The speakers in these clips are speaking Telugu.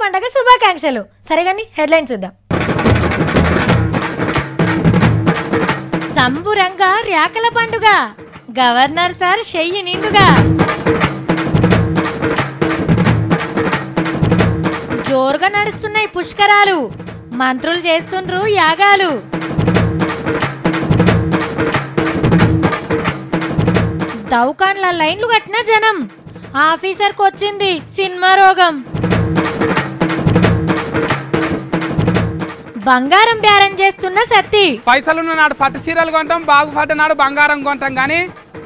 పండగ శుభాకాంక్షలు. సరేగాని హెడ్లైన్స్ చూద్దాం. సంబురంగా ర్యాకల పండుగ, గవర్నర్ సార్ చెయ్యి నిండుగా. జోరుగా నడుస్తున్నాయి పుష్కరాలు, మంత్రులు చేస్తుండ్రు యాగాలు. దౌకాన్ల లైన్లు కట్టిన జనం, ఆఫీసర్కి వచ్చింది సినిమా రోగం. బంగారం బేరం చేస్తున్న సత్తి, పైసలున్న నాడు పట్టు చీరలు కొంటాం, బాగుపడ్డ నాడు బంగారం కొంటాం, గానీ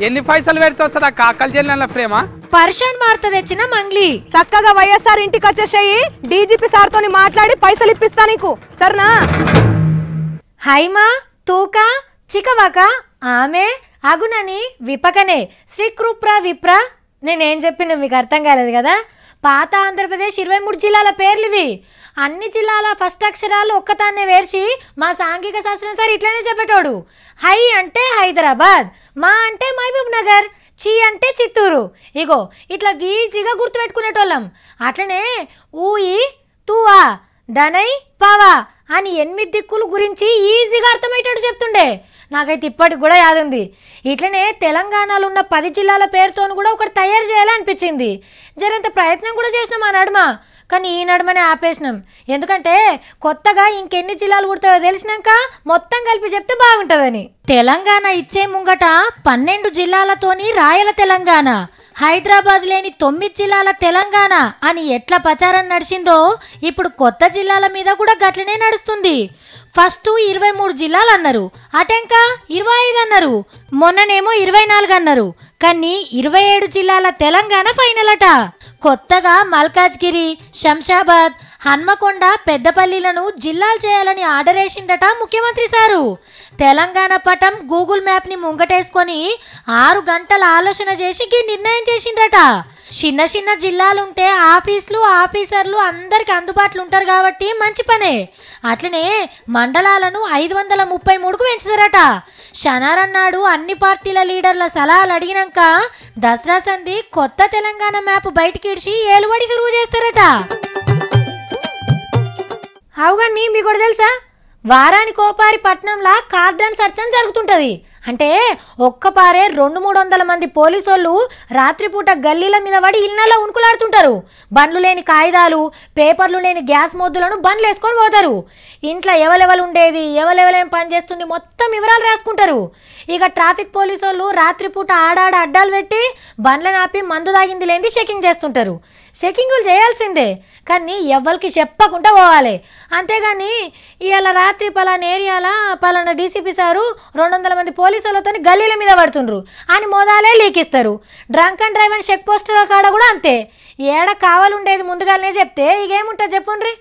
ఎన్ని పైసలు పెడితే వస్తుందా కాకల జిల్లా ప్రేమ. పర్షాన్ మార్త తెచ్చిన మంగ్లీ, చక్కగా వైఎస్ఆర్ ఇంటికి వచ్చేసేయి, డీజీపీ సార్ తోని మాట్లాడి పైసలు ఇప్పిస్తా నీకు, సరేనా? హైమా తూకా చికవక ఆమె అగునని విపకనే శ్రీకృప్ర విప్ర. నేనేం చెప్పిన మీకు అర్థం కాలేదు కదా. పాత ఆంధ్రప్రదేశ్ 23 జిల్లాల పేర్లు ఇవి. అన్ని జిల్లాల ఫస్ట్ అక్షరాలు ఒక్కతాన్నే వేర్చి మా సాంఘిక శాస్త్రం సార్ ఇట్లనే చెప్పేటోడు. హై అంటే హైదరాబాద్, మా అంటే మహబూబ్ నగర్, చి అంటే చిత్తూరు. ఇగో ఇట్లా ఈజీగా గుర్తుపెట్టుకునేటోళ్ళం. అట్లనే ఊయి తూవా దనై పవా అని 8 దిక్కుల గురించి ఈజీగా అర్థమయ్యేటట్టు చెప్తుండే. నాకైతే ఇప్పటికి కూడా యాదుంది. ఇట్లనే తెలంగాణలో ఉన్న 10 జిల్లాల పేరుతో కూడా ఒకటి తయారు చేయాలనిపించింది. జరంత ప్రయత్నం కూడా చేసినాం ఆ నడుమ, కానీ ఈ నడుమనే ఆపేసినాం. ఎందుకంటే కొత్తగా ఇంకెన్ని జిల్లాలు పుడతాయో తెలిసినాక మొత్తం కలిపి చెప్తే బాగుంటుందని. తెలంగాణ ఇచ్చే ముంగట 12 జిల్లాలతోని రాయల తెలంగాణ, హైదరాబాద్ లేని 9 జిల్లాల తెలంగాణ అని ఎట్లా ప్రచారం నడిచిందో ఇప్పుడు కొత్త జిల్లాల మీద కూడా గట్లనే నడుస్తుంది. ఫస్ట్ 23 జిల్లాలు అన్నారు, అటెంకా 25 అన్నారు, మొన్ననేమో 24 అన్నారు. కానీ 27 జిల్లాల తెలంగాణ ఫైనల్ అట. కొత్తగా మల్కాజ్గిరి, శంషాబాద్, హన్మకొండ, పెద్దపల్లిలను జిల్లాలు చేయాలని ఆర్డర్ వేసిండట ముఖ్యమంత్రి సారు. తెలంగాణ పటం గూగుల్ మ్యాప్ని ముంగటేసుకొని 6 గంటల ఆలోచన చేసి నిర్ణయం చేసిండట. చిన్న చిన్న జిల్లాలుంటే ఆఫీసులు ఆఫీసర్లు అందరికి అందుబాటులో ఉంటారు కాబట్టి మంచి పనే. అట్లనే మండలాలను 533కు పెంచుతారట. శనారన్నాడు అన్ని పార్టీల లీడర్ల సలహాలు అడిగినాక దసరా సంధి కొత్త తెలంగాణ మ్యాప్ బయటికి ఇడిచి ఏలుబడి సురువు చేస్తారట. అవుగాని మీకు కూడా తెలుసా, వారానికోపారి పట్నంలా కార్డన్ సర్చ్ అని జరుగుతుంటది. అంటే ఒక్కపారే 200-300 మంది పోలీసోళ్ళు రాత్రిపూట గల్లీల మీద పడి ఇళ్ళలో ఉనుకులాడుతుంటారు. బండ్లు లేని కాగితాలు, పేపర్లు లేని గ్యాస్ మొద్దులను బండ్లు వేసుకొని పోతారు. ఇంట్లో ఎవరెవరు ఉండేది, ఎవరెవరేం పని చేస్తుంది మొత్తం వివరాలు రాసుకుంటారు. ఇక ట్రాఫిక్ పోలీసోళ్ళు రాత్రిపూట ఆడాడ అడ్డాలు పెట్టి బండ్లను ఆపి మందు తాగింది లేని చెకింగ్ చేస్తుంటారు. చెకింగులు చేయాల్సిందే, కానీ ఎవ్వరికి చెప్పకుండా పోవాలి. అంతేగాని ఇవాళ రాత్రి పలానా ఏరియాలా పలానా డీసీపీ సారు 200 మంది పోలీసులతో గల్లీల మీద పడుతుండ్రు అని మోదాలే లీకిస్తారు. Drunk and drive and check పోస్టుల కాడ కూడా అంతే. ఏడ కావాలుండేది ముందుగానే చెప్తే ఇకేముంటుంది చెప్పుండ్రి.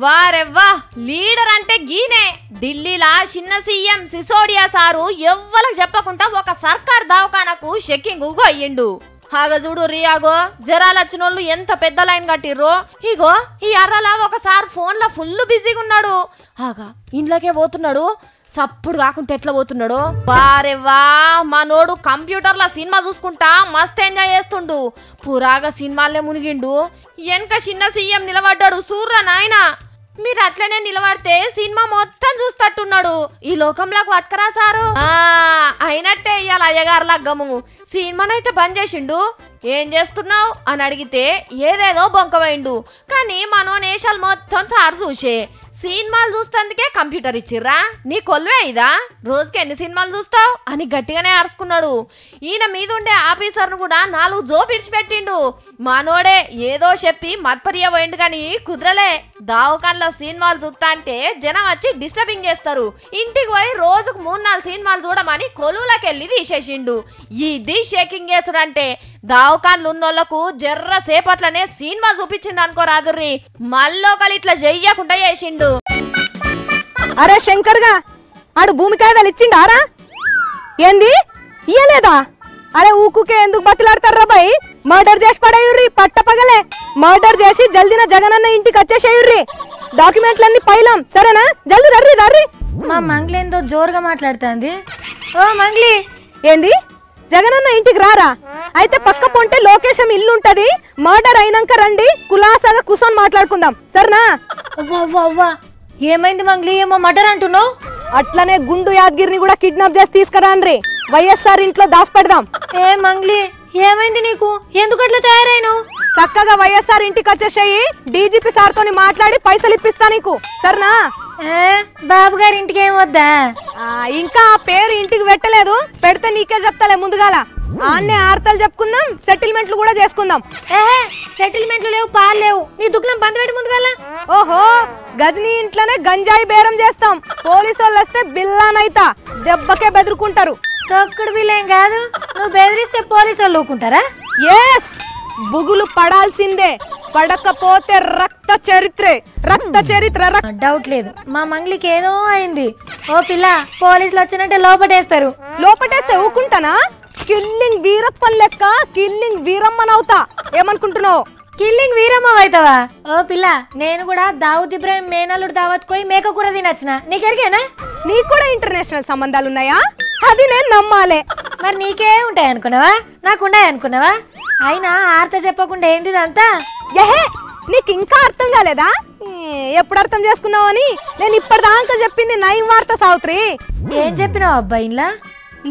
వారెవ్వా, లీడర్ అంటే గీనే. ఢిల్లీలా చిన్న సీఎం సిసోడియా సారు ఎవ్వలకు చెప్పకుండా ఒక సర్కార్ దవాఖానకు చెక్కింగ్ అయ్యిండు. హాగ చూడు రియాగో, జరాలు వచ్చిన వాళ్ళు ఎంత పెద్ద లైన్ కట్టిర్రో. ఇగో ఈ అర్రలా ఒకసారి ఫోన్లో ఫుల్ బిజీగా ఉన్నాడు. హాగా ఇంట్లోకే పోతున్నాడు, సప్పుడు కాకుంటే ఎట్లా పోతున్నాడు. వారెవ్వా, మనోడు కంప్యూటర్లో సినిమా చూసుకుంటా మస్త్ ఎంజాయ్ చేస్తుండు. పురాగా సినిమాలే మునిగిండు. వెనక చిన్న సీఎం నిలబడ్డాడు. సూర్రా నాయన, మీరు అట్లనే నిలబడితే సినిమా మొత్తం చూస్తట్టున్నాడు. ఈ లోకంలోకి పట్టుకరా సారు. అయినట్టే ఇవాళ అయ్యగారులా గమ్ము సినిమానైతే బంద్ చేసిండు. ఏం చేస్తున్నావు అని అడిగితే ఏదేదో బొంకవైండు. కానీ మనోనేషాలు మొత్తం సారు చూసే. సినిమాలు చూస్తందుకే కంప్యూటర్ ఇచ్చిర్రా, నీ కొల్వే ఇదా, రోజుకి ఎన్ని సినిమాలు చూస్తావు అని గట్టిగానే అరుచుకున్నాడు. ఈయన మీద ఉండే ఆఫీసర్ను కూడా 4 జోపు ఇడిచిపెట్టిండు. మనోడే ఏదో చెప్పి మత్పరియ పోయిండు కానీ కుదరలే. దావకాన్లో సినిమాలు చూస్తా అంటే జనం వచ్చి డిస్టర్బింగ్ చేస్తారు. ఇంటికి పోయి రోజుకు 3-4 సినిమాలు చూడమని కొలువులకి వెళ్ళి తీసేసిండు. ఇది షేకింగ్ చేసుడంటే. దావకాన్లు ఉన్నోళ్లకు జర్ర సేపట్లనే సినిమా చూపించిండు అనుకోరాదుర్రి. మళ్ళొకలు ఇట్లా చెయ్యకుండా చేసిండు. అరే శంకర్గా, ఆడు భూమి కాయదాలు ఇచ్చిండారా? ఏంది ఇయ్యలేదా? అరే ఊకుకే ఎందుకు బతిలాడతారా బాయ్? మర్డర్ చేసి పడేయుర్రి పట్టపగలే. మర్డర్ చేసి జల్దిన జగనన్న ఇంటికి వచ్చేసేయుర్రి. డాక్యుమెంట్లన్నీ పైలాం, సరేనా? జల్ది రర్రి రర్రి. మా మంగ్లేందో జోరుగా మాట్లాడుతుంది. ఓ మంగ్లీ, ఏంది జగనన్న ఇంటికి రారా? అయితే పక్క పొంటే లోకేశం ఇల్లు ఉంటది, మర్డర్ అయినాక రండి, కులాసాగా కూర్చొని మాట్లాడుకుందాం సరేనా? అవ్వా ఏమైంది మంగ్లీ? ఏమో మటర్ అంటున్నావు? అట్లనే గుండు యాదగిరిని కూడా కిడ్నాప్ చేసి తీసుకురాండ్రి, వైఎస్ఆర్ ఇంట్లో దాచిపెడదాం. ఏ మంగ్లీ ఏమైంది నీకు? ఎందుకు అట్లా తయారైనావు? చక్కగా వైఎస్ఆర్ ఇంటికి వచ్చేసేయి, డీజీపీ సార్ తోని మాట్లాడి పైసలు ఇప్పిస్తా నీకు సరేనా? బాబు గారి ఇంటికి ఏం వద్దా? ఇంకా ఆ పేరు ఇంటికి పెట్టలేదు, పెడితే నీకే చెప్తాలే ముందుగాల. ఆన్నే ఆర్తలు చెప్పుకుందాం, సెటిల్మెంట్లు కూడా చేసుకుందాం. సెటిల్మెంట్లు లేవు, పాలు లేవు, నీ దుఃఖం పంట పెట్టి ముందుగాల. ఓహో, గజనీ ఇంట్లోనే గంజాయి బేరం చేస్తాం, పోలీసు వాళ్ళు వస్తే బిల్లానైతా, దెబ్బకే బెదురుకుంటారు. తొక్కుడు బిల్లేం కాదు, నువ్వు బెదిరిస్తే పోలీసు వాళ్ళు ఊకుంటారా? ఎస్, బుగులు పడాల్సిందే, పడకపోతే రక్త చరిత్ర. డౌట్ లేదు, మా మంగ్లీకి ఏదో అయింది. ఓ పిల్ల, పోలీసులు వచ్చినట్టే లోపటేస్తారు. లోపటేస్తే ఊకుంటానా? కిల్లింగ్ వీరప్పన్ లెక్క కిల్లింగ్ వీరమ్మనవుతా, ఏమనుకుంటున్నావు? కిల్లింగ్ వీరమ్మ అవుతావా? ఓ పిల్ల, నేను కూడా దావుద్ ఇబ్రాహిం మేనల్లుడు దావత్ పోయి మేక కూర తినొచ్చిన, నీకెరికేనా? నీకు కూడా ఇంటర్నేషనల్ సంబంధాలు ఉన్నాయా? అది నేను నమ్మాలే. మరి నీకే ఉంటాయి అనుకున్నావా? నాకు ఉన్నాయి అనుకున్నావా? అయినా ఆర్త చెప్పకుండా ఏంటిదంతా? ఏహే, నీకు ఇంకా అర్థం కాలేదా? ఎప్పుడు అర్థం చేసుకున్నావని నేను ఇప్పటిదాకా చెప్పింది నయం వార్త సావిత్రి. ఏం చెప్పినావు అబ్బా? ఇంట్లో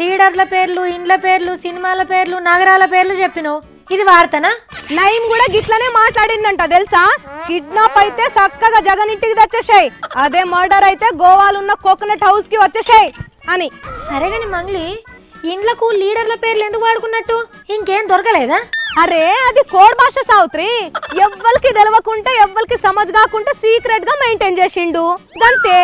లీడర్ల పేర్లు, ఇండ్ల పేర్లు, సినిమాల పేర్లు, నగరాల పేర్లు చెప్పినావు, ఇది వార్తనా? నయం కూడా గిట్లనే మాట్లాడిందంట తెలుసా? కిడ్నాప్ అయితే చక్కగా జగన్ ఇంటికి తెచ్చేసాయి, అదే మర్డర్ అయితే గోవాలున్న కోకోనట్ హౌస్ కి వచ్చేసాయి అని. సరే గాని మంగ్లీ, ఇండ్లకు లీడర్ల పేర్లు ఎందుకు వాడుకున్నట్టు? ఇంకేం దొరకలేదా? అరే అది కోడ్ భాష సావిత్రి, ఎవ్వరికి తెలవకుంటే ఎవ్వరికి సమజ్ కాకుంటే సీక్రెట్ గా మెయింటైన్ చేసిండు అంతే.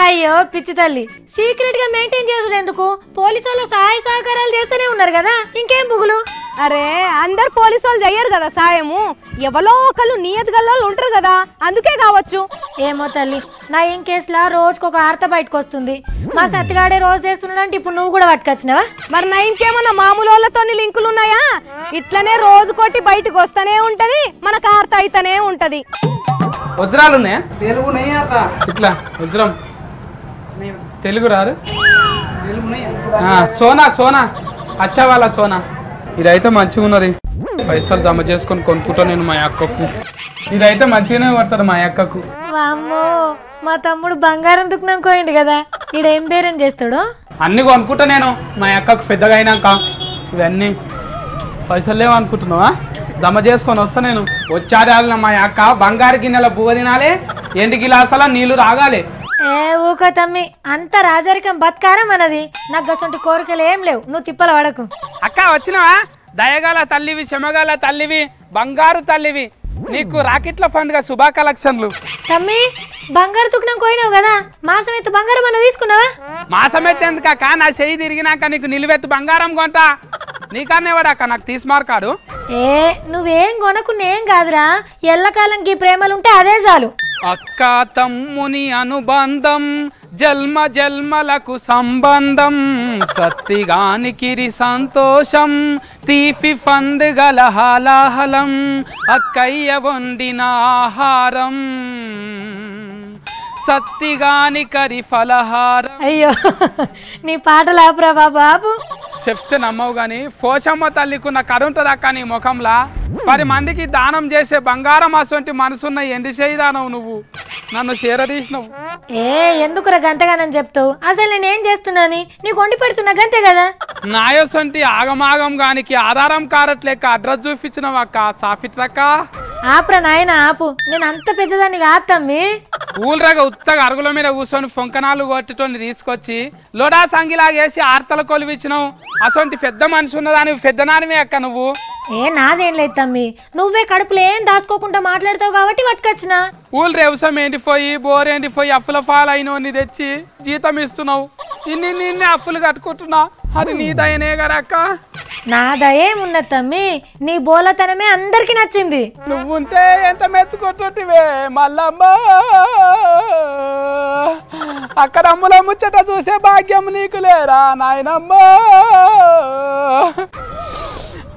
అయ్యో పిచ్చి తల్లి, సీక్రెట్ గా మెయింటైన్ చేసుడు ఎందుకు? పోలీసు వాళ్ళు సహాయ సహకారాలు చేస్తూనే ఉన్నారు కదా, ఇంకేం బుగులు? అరే అందరు పోలీసు వాళ్ళు చెయ్యరు కదా సాయము, ఎవరో ఒకళ్ళు నియత్ గల్లోళ్ళు ఉంటారు కదా, అందుకే కావచ్చు. ఏమో తల్లి, నా ఏం కేసులా రోజుకు ఒక ఆర్త బయటకు వస్తుంది. మా సత్తిగాడే రోజు చేస్తున్నాడంటే ఇప్పుడు నువ్వు కూడా పట్టుకొచ్చినావా? మరి నా ఇంకేమన్నా మామూలు వాళ్ళతో లింకులు ఉన్నాయా? ఇట్లనే రోజు కొట్టి బయటకు వస్తూనే ఉంటది, మనకు ఆర్త అయితేనే ఉంటది. వజ్రాలు ఉన్నాయా? ఇట్లా వజ్రం తెలుగు రాదు. సోనా అచ్చా వాళ్ళ సోనా, ఇదైతే మంచిగా ఉన్నది. పైసలు జమ చేసుకొని కొనుక్కుంటా నేను మా అక్కకు. ఇదైతే మంచిగానే పడుతుంది మా అక్కకు. వామ్మో, మా తమ్ముడు బంగారం దుకాణం కోయండి కదా, ఈడేం బేరం చేస్తాడు? అన్ని కొనుక్కుంటా నేను మా అక్కకు పెద్దగా అయినాక. ఇవన్నీ పైసలు లేవు అనుకుంటున్నావా? జమ చేసుకొని వస్తా నేను. వచ్చారాల మా అక్క బంగారు గిన్నెల బువ్వ తినాలి, ఎండి గిలాసాల నీళ్లు తాగాలి. ఏ ఊక తమ్మి, అంత రాజరికం బతకారం అన్నది. నాకు అసంటి కోరికలు ఏం లేవు, నువ్వు తిప్పల పడకు. అక్క వచ్చినావా? దయగాల తల్లివి, క్షమగాల తల్లివి, బంగారు తల్లివి, నీకు రాకెట్ల పండుగ శుభా కలెక్షన్లు. తమ్మి, బంగారు దుకాణం కోయినావు కదా, మాసం ఎత్తు బంగారం అన్న తీసుకున్నావా? మాసం ఎత్తే ఎందుకక్క? నా చెయ్యి తిరిగినాక నీకు నిలువెత్తు బంగారం కొంటా. నీకన్నా ఎవడక్క నాకు తీసుమార్కాడు? ఏ నువ్వేం కొనకున్నేం కాదురా, ఎల్లకాలం గీ ప్రేమలుంటే అదే చాలు. అక్క తమ్ముని అనుబంధం జన్మ జన్మలకు సంబంధం, సత్తిగానికిరి సంతోషం తీపి పండుగల హాలాహలం, అక్కయ్య వండిన ఆహారం సత్తిగాని కరి ఫలహారం. అయ్యో నీ పాటలు ఆపురా బాబు. చెప్తే నమ్మవు గాని పోషమ్మ తల్లికున్న కరుంటది అక్క నీ ముఖంలా. 10 మందికి దానం చేసే బంగారం అసొంటి మనసున్న ఎండి చేయిదానవు నువ్వు, నన్ను చేరదీసినవు. ఏ ఎందుకురా గంతగానని చెప్తావు? అసలు నేనేం చేస్తున్నాని నీకు వండి పెడుతున్నా గంతే కదా. నాయసొంటి ఆగమాగం గానికి ఆధారం కారట్లేక అడ్రస్ చూపించినవు అక్క. సాఫిట్రక్క ఆపురా నాయన ఆపు, నేను అంత పెద్దదాన్ని కాదు తమ్మి. ఊళ్ళగా ఉత్తగా అరుగుల మీద కూర్చొని ఫొంకనాలు కొట్టుకొని తీసుకొచ్చి లోడా సంగిలాగేసి ఆర్తల కొలివిచ్చినావు. అసొంటి పెద్ద మనిషి ఉన్నదాని పెద్దనానివే అక్క నువ్వు. ఏ నాదేం లేదు తమ్మి, నువ్వే కడుపులో ఏం దాచుకోకుండా మాట్లాడతావు కాబట్టి పట్టుకొచ్చిన. ఊళ్ళు రేవసం ఎండిపోయి బోర్ ఎండిపోయి అప్పుల పాలైనోని తెచ్చి జీతం ఇస్తున్నావు. ఇన్ని అప్పులు కట్టుకుంటున్నా, అది నీ దయనే కదా అక్క. నా దయేమున్నది తమ్మి, నీ బోలతనమే అందరికి నచ్చింది. నువ్వుంటే ఎంత మెచ్చుకుంటుంటివే మల్లమ్మ. అక్కడ అమ్ముల ముచ్చట చూసే భాగ్యం నీకు లేరా నాయనమ్మ.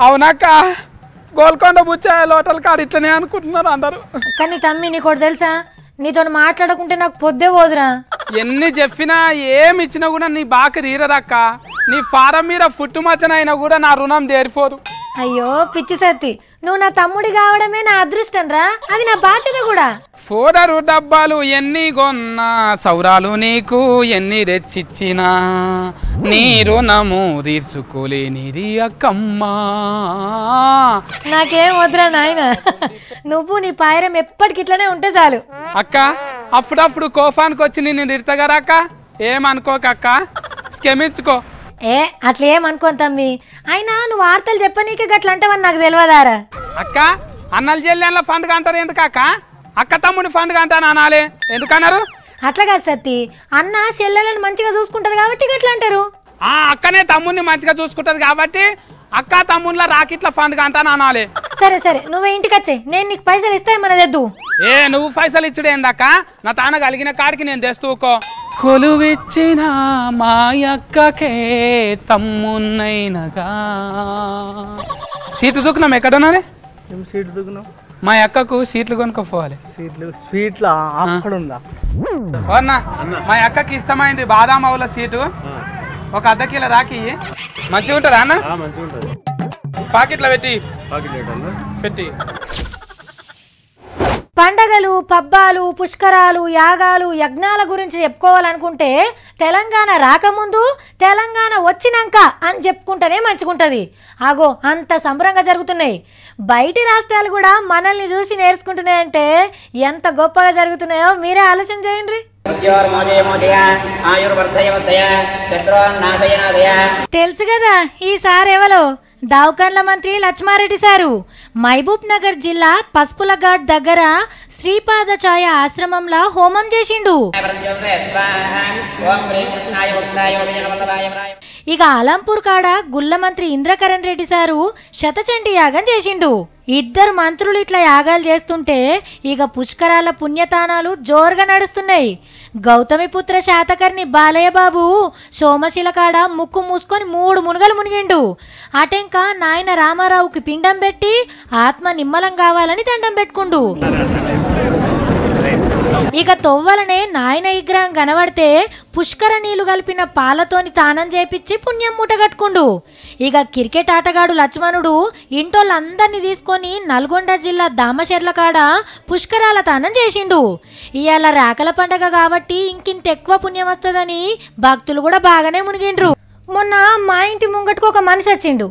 అవునక్క, గోల్కొండ బుచ్చ లోటల్ కాడు ఇట్లనే అనుకుంటున్నారు అందరూ. కానీ తమ్మి నీకోటి తెలుసా, నీతో మాట్లాడకుంటే నాకు పొద్దే పోదురా. ఎన్ని చెప్పినా ఏమి ఇచ్చినా కూడా నీ బాకి తీరదక్క. నీ ఫారం మీద పుట్టుమచ్చనైనా కూడా నా రుణం తీరిపోదు. అయ్యో పిచ్చి సత్తి, నువ్వు నా తమ్ముడి కావడమే నా అదృష్టం రా, అది నా బాధ్యత కూడా. ఫోడరు డబ్బాలు ఎన్ని కొన్నా, సౌరాలు నీకు ఎన్ని తెచ్చిచ్చినా, నీ రుణము తీర్చుకోలేనిది అక్కమ్మా. నాకేం వద్దురా నాయన, నువ్వు నీ పాయరం ఎప్పటికి ఇట్లనే ఉంటే చాలు. అక్క అప్పుడప్పుడు కోపానికి వచ్చి నిన్ను తిడతగారా అక్క, ఏమనుకోకక్క, క్షమించుకో. ఏ అట్లా ఏమనుకోను తమ్మి, అయినా నువ్వు వార్తలు చెప్పనీకే గట్ల అంటావని నాకు తెలియదారా. అక్క అన్నల చెల్లెళ్ళ పండుగ అంటారు ఎందుకు అక్క? అక్క తమ్ముడి పండుగ అంటాను అనాలే, ఎందుకన్నారు? అట్లా కాదు సత్తి, అన్న చెల్లెలను మంచిగా చూసుకుంటారు కాబట్టి గట్ల అంటారు. అక్కనే తమ్ముడిని మంచిగా చూసుకుంటది కాబట్టి అక్క తమ్ముళ్ళ రాకిట్ల పండుగ అంటాను అనాలే. సరే సరే, నువ్వే ఇంటికి వచ్చే, నేను నీకు పైసలు ఇస్తాయి మన తెద్దు. నువ్వు పైసలు ఇచ్చుడు ఏందక్క? నా తాన కలిగిన కాడికి నేను తెస్తూకో. కొలువిచ్చిన మా అక్కకే తమ్మున్నైనగా. సీట్లు దూకున్నాం ఎక్కడున్నది? సీట్లు దూకున్నాం, మా అక్కకు సీట్లు కొనుక్కోపోవాలి. స్వీట్లా అక్కడ ఉందా? మా అక్కకి ఇష్టమైంది బాదాం అవుల సీటు, ఒక అర్ధ కిలో రాకి మంచిగా ఉంటుందా అన్న? మంచిగా ఉంటుంది. పాకెట్లో పెట్టి పెట్టి. పండగలు, పబ్బాలు, పుష్కరాలు, యాగాలు, యజ్ఞాల గురించి చెప్పుకోవాలనుకుంటే తెలంగాణ రాకముందు, తెలంగాణ వచ్చినాక అని చెప్పుకుంటేనే మంచిగుంటుంది. ఆగో అంత సంబరంగా జరుగుతున్నాయి. బయటి రాష్ట్రాలు కూడా మనల్ని చూసి నేర్చుకుంటున్నాయంటే ఎంత గొప్పగా జరుగుతున్నాయో మీరే ఆలోచన చేయండి. తెలుసు కదా ఈసారి ఎవలో? దావకాన్ల మంత్రి లక్ష్మారెడ్డి సారు మహబూబ్ నగర్ జిల్లా పసుపులఘాట్ దగ్గర శ్రీపాదచాయ ఆశ్రమంలో హోమం చేసిండు. ఇక అలంపూర్ కాడ గుల్ల మంత్రి ఇంద్రకరణ్ రెడ్డి సారు శతచండీ యాగం చేసిండు. ఇద్దరు మంత్రులు ఇట్లా యాగాలు చేస్తుంటే ఇక పుష్కరాల పుణ్యతానాలు జోరుగా నడుస్తున్నాయి. గౌతమిపుత్ర శాతకర్ణి బాలయ్య బాబు సోమశిల కాడ ముక్కు మూసుకొని 3 మునుగలు మునిగిండు. అటెంక నాయన రామారావుకి పిండం పెట్టి ఆత్మ నిమ్మలం కావాలని దండం పెట్టుకుండు. ఇక తొవ్వలనే నాయన విగ్రహం కనబడితే పుష్కర నీళ్లు కలిపిన పాలతోని తానం చేపించి పుణ్యం మూట కట్టుకుండు. ఇక క్రికెట్ ఆటగాడు లక్ష్మణుడు ఇంటోళ్ళందరినీ తీసుకొని నల్గొండ జిల్లా దామశెర్ల కాడ పుష్కరాల తానం చేసిండు. ఇవాళ రాకల పండగ కాబట్టి ఇంకింత ఎక్కువ పుణ్యం వస్తుందని భక్తులు కూడా బాగానే మునిగిండ్రు. మొన్న మా ఇంటి ముంగట్టుకు ఒక మనిషి వచ్చిండు.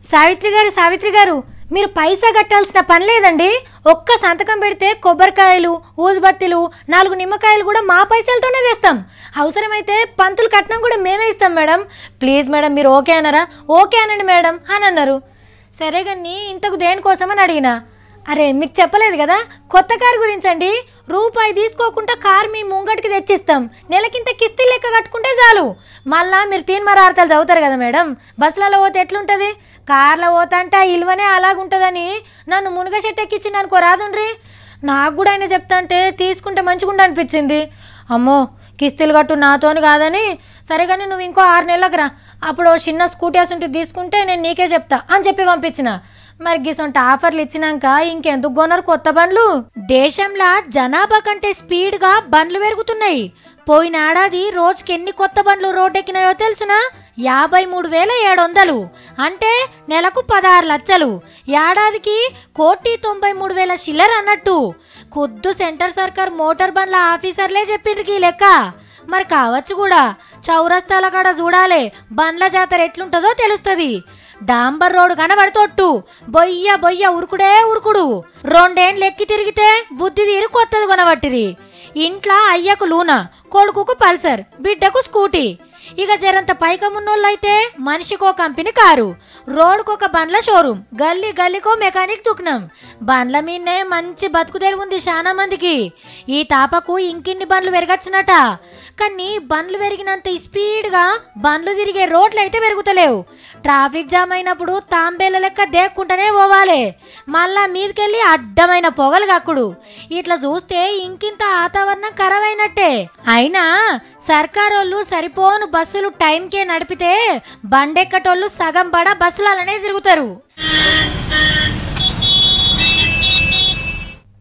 సావిత్రి గారు మీరు పైసా కట్టాల్సిన పని లేదండి, ఒక్క సంతకం పెడితే కొబ్బరికాయలు, ఊదుబత్తిలు, 4 నిమ్మకాయలు కూడా మా పైసలతోనే తెస్తాం. అవసరమైతే పంతులు కట్నం కూడా మేమే ఇస్తాం మేడం. ప్లీజ్ మేడం మీరు ఓకే అన్నారా? ఓకే అనండి మేడం అని అన్నారు. సరే కానీ ఇంతకు దేనికోసమని అడిగినా. అరే మీకు చెప్పలేదు కదా, కొత్త కారు గురించండి. రూపాయి తీసుకోకుండా కారు మీ ముంగటికి తెచ్చిస్తాం, నెలకింత కిస్తీ లెక్క కట్టుకుంటే చాలు. మళ్ళా మీరు 3 అర్థాలు చదువుతారు కదా మేడం, బస్సులలో పోతే ఎట్లుంటుంది, కార్లో పోతా అంటే ఆ ఇల్వనే అలాగుంటుందని నన్ను మునుగ చెట్టు ఎక్కించింది అనుకో రాదుండ్రి. నాకు కూడా ఆయన చెప్తా అంటే తీసుకుంటే మంచిగుండ అనిపించింది. అమ్మో కిస్తీలు కట్టు నాతోని కాదని, సరే కానీ నువ్వు ఇంకో 6 నెలలకు రా, అప్పుడు చిన్న స్కూటీ అసంటే తీసుకుంటే నేను నీకే చెప్తా అని చెప్పి పంపించిన. మరి గిసొంటి ఆఫర్లు ఇచ్చినాక ఇంకెందుకు కొనరు కొత్త బండ్లు? దేశంలో జనాభా కంటే స్పీడ్గా బండ్లు పెరుగుతున్నాయి. పోయిన ఏడాది రోజుకి ఎన్ని కొత్త బండ్లు రోడ్డెక్కినాయో తెలుసునా? 53,700. అంటే నెలకు 16 లక్షలు, ఏడాదికి 1,93,000 చిల్లర అన్నట్టు. ఖుద్దు సెంటర్ సర్కార్ మోటార్ బండ్ల ఆఫీసర్లే చెప్పిండ్రు ఈ లెక్క. మరి కావచ్చు కూడా, చౌరస్తాల కాడ చూడాలే బండ్ల జాతర ఎట్లుంటుందో తెలుస్తుంది. డాంబర్ రోడ్డు కనబడుతోట్టు బొయ్య ఉరుకుడే ఉరుకుడు. 2 ఏండ్లు ఎక్కి తిరిగితే బుద్ధి తీరి కొత్తది కొనబట్టిరి. ఇంట్లో అయ్యకు లూనా, కొడుకుకు పల్సర్, బిడ్డకు స్కూటీ. ఇక జరంత పైకమున్నోళ్ళైతే మనిషికో కంపెనీ కారు, రోడ్డుకొక బండ్ల షోరూమ్, గల్లీకో మెకానిక్ దుకాణం. బండ్ల మీదనే మంచి బతుకుదేరు ఉంది చాలా మందికి. ఈ తాపకు ఇంకిన్ని బండ్లు పెరగచ్చునట. కానీ బండ్లు పెరిగినంత స్పీడ్గా బండ్లు తిరిగే రోడ్లు అయితే పెరుగుతలేవు. ట్రాఫిక్ జామ్ అయినప్పుడు తాంబేల లెక్క దేక్కుంటూనే పోవాలి, మళ్ళా మీదకెళ్ళి అడ్డమైన పొగలు కక్కుడు. ఇట్లా చూస్తే ఇంకింత వాతావరణం ఖరాబైనట్టే. అయినా సర్కారోళ్ళు సరిపోను బస్సులు టైంకే నడిపితే బండెక్కటోళ్ళు సగం బడ బస్సులనే తిరుగుతారు.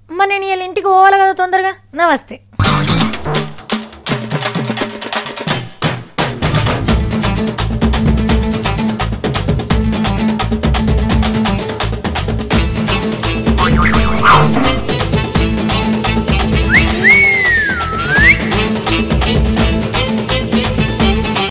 మరి నేను ఇంటికి పోవాలి కదా తొందరగా. నమస్తే.